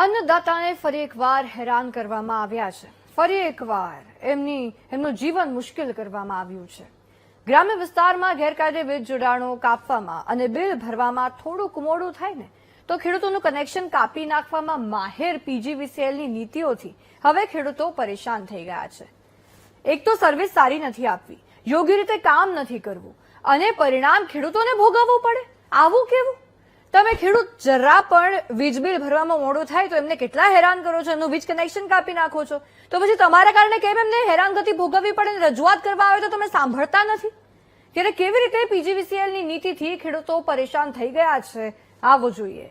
અન્નદાતાને ફરી એકવાર હેરાન કરવામાં આવ્યા છે. ફરી એકવાર એમનું જીવન મુશ્કેલ કરવામાં આવ્યું છે. ગ્રામ્ય વિસ્તારમાં ગેરકાયદે વીજ જોડાણો કાપવામાં અને બિલ ભરવામાં થોડુંક મોડું થાય ને તો ખેડૂતોનું કનેક્શન કાપી નાખવામાં માહેર પીજીવીસીએલની નીતિઓથી હવે ખેડૂતો પરેશાન થઈ ગયા છે. એક તો સર્વિસ સારી નથી આપવી, યોગ્ય રીતે કામ નથી કરવું અને પરિણામ ખેડૂતોને ભોગવવું પડે. આવું કેવું? તમે ખેડૂત જરા પણ વીજ બિલ ભરવામાં મોડું થાય તો એમને કેટલા હેરાન કરો છો, એમનું વીજ કનેક્શન કાપી નાખો છો, તો પછી તમારા કારણે કેમ એમને હેરાનગતિ ભોગવવી પડે? રજૂઆત કરવા આવે તો તમે સાંભળતા નથી. ત્યારે કેવી રીતે પીજીવીસીએલની નીતિથી ખેડૂતો પરેશાન થઈ ગયા છે, આવો જોઈએ.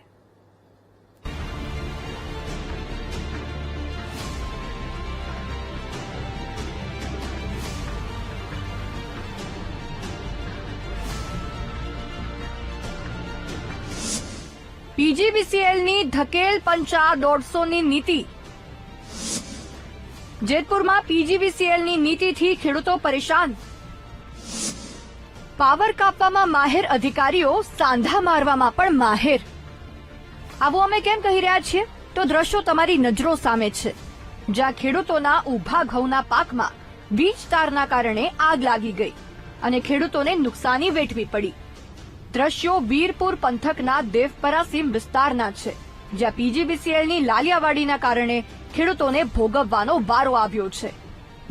પીજીવીસીએલની ધકેલ પંચા 150ની નીતિ. જેતપુરમાં પીજીવીસીએલની નીતિથી ખેડૂતો પરેશાન. પાવર કાપવામાં માહેર અધિકારીઓ સાંધા મારવામાં પણ માહેર. આવું અમે કેમ કહી રહ્યા છીએ? તો દ્રશ્યો તમારી નજરો સામે છે, જ્યાં ખેડૂતોના ઊભા ઘઉંના પાકમાં વીજ તારના કારણે આગ લાગી ગઈ અને ખેડૂતોને નુકસાની વેઠવી પડી. દ્રશ્યો વીરપુર પંથકના દેવપરા સીમ વિસ્તારના છે, જ્યાં પીજીવીસીએલની લાલિયાવાડીના કારણે ખેડૂતોને ભોગવવાનો વારો આવ્યો છે.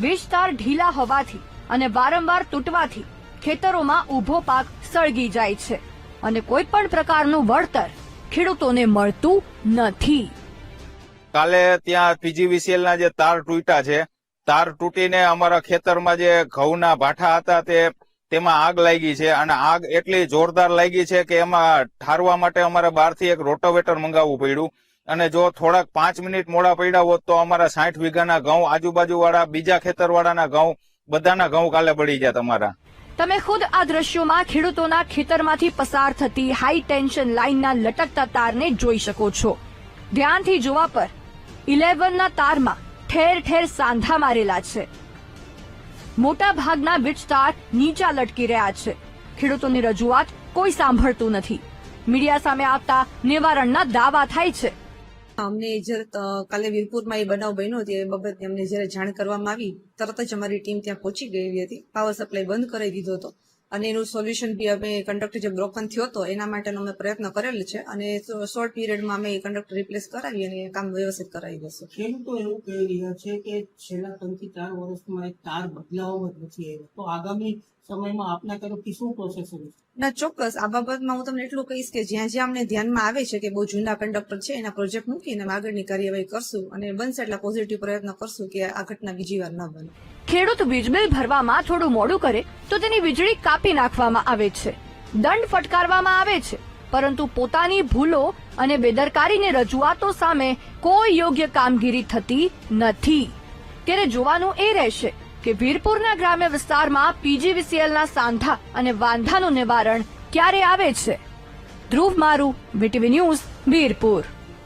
વીજ તાર ઢીલા હોવાથી અને વારંવાર તૂટવાથી ખેતરોમાં ઊભો પાક સળગી જાય છે અને કોઈ પણ પ્રકારનું વળતર ખેડૂતોને મળતું નથી. કાલે ત્યાં પીજીવીસીએલના જે તાર તૂટ્યા છે, તાર તૂટીને અમારા ખેતરમાં જે ઘઉંના ભાઠા હતા તેમાં આગ લાગી છે અને આગ એટલી જોરદાર લાગી છે કે એમાં ઠારવા માટે અમારે બહારથી એક રોટોવેટર મંગાવવું પડ્યું અને જો થોડાક 5 મિનિટ મોડા પડ્યા હોત તો અમારા 60 વીઘાના ઘઉં, આજુબાજુવાળા બીજા ખેતરવાળાના ઘઉં, બધાના ઘઉં કાલે બળી ગયા તમારા. તમે ખુદ આ દ્રશ્યોમાં ખેડૂતોના ખેતરમાંથી પસાર થતી હાઈ ટેન્શન લાઇનના લટકતા તારને જોઈ શકો છો. ધ્યાનથી જોવા પર 11ના તારમાં ઠેર ઠેર સાંધા મારેલા છે. મોટા ભાગના વીજ તાર નીચા લટકી રહ્યા છે. ખેડૂતોની રજૂઆત કોઈ સાંભળતું નથી. મીડિયા સામે આવતા નિવારણના દાવા થાય છે. અમને કાલે વીરપુરમાં એ બનાવ બન્યો તે બાબતે અમને જયારે જાણ કરવામાં આવી તરત જ અમારી ટીમ ત્યાં પહોંચી ગઈ હતી. પાવર સપ્લાય બંધ કરી દીધો હતો અને એનું સોલ્યુશન બી અમે કંડક્ટર જે બ્રોકન થયો હતો એના માટેનો અમે પ્રયત્ન કરેલ છે અને શોર્ટ પીરિયડમાં અમે કંડક્ટર રિપ્લેસ કરાવી અને કામ વ્યવસ્થિત કરાવી દઈશું. ખેડૂતો એવું કહી રહ્યા છે કે છેલ્લા 3 થી 4 વર્ષમાં એક તાર બદલાવો જ નથી આવ્યો, તો આગામી સમયમાં આપના તરફથી શું પ્રોસેસ હશે? ના, ચોક્કસ આ બાબતમાં હું તમને એટલું કહીશ કે જ્યાં જ્યાં અમને ધ્યાનમાં આવે છે કે બહુ જૂના કંડક્ટર છે એના પ્રોજેક્ટ મૂકીને અમે આગળની કાર્યવાહી કરશું અને બનશે એટલા પોઝિટિવ પ્રયત્ન કરશું કે આ ઘટના બીજી વાર ન બને. ખેડૂત વીજ બિલ ભરવામાં થોડું મોડું કરે તો તેની વીજળી કાપી નાખવામાં આવે છે, દંડ ફટકારવામાં આવે છે, પરંતુ પોતાની ભૂલો અને બેદરકારીની રજૂઆતો સામે કોઈ યોગ્ય કામગીરી થતી નથી. ત્યારે જોવાનું એ રહેશે કે વીરપુરના ગ્રામ્ય વિસ્તારમાં પીજીવીસીએલના સાંધા અને વાંધાનું નિવારણ ક્યારે આવે છે. ધ્રુવ મારું, વીટીવી ન્યૂઝ, વીરપુર.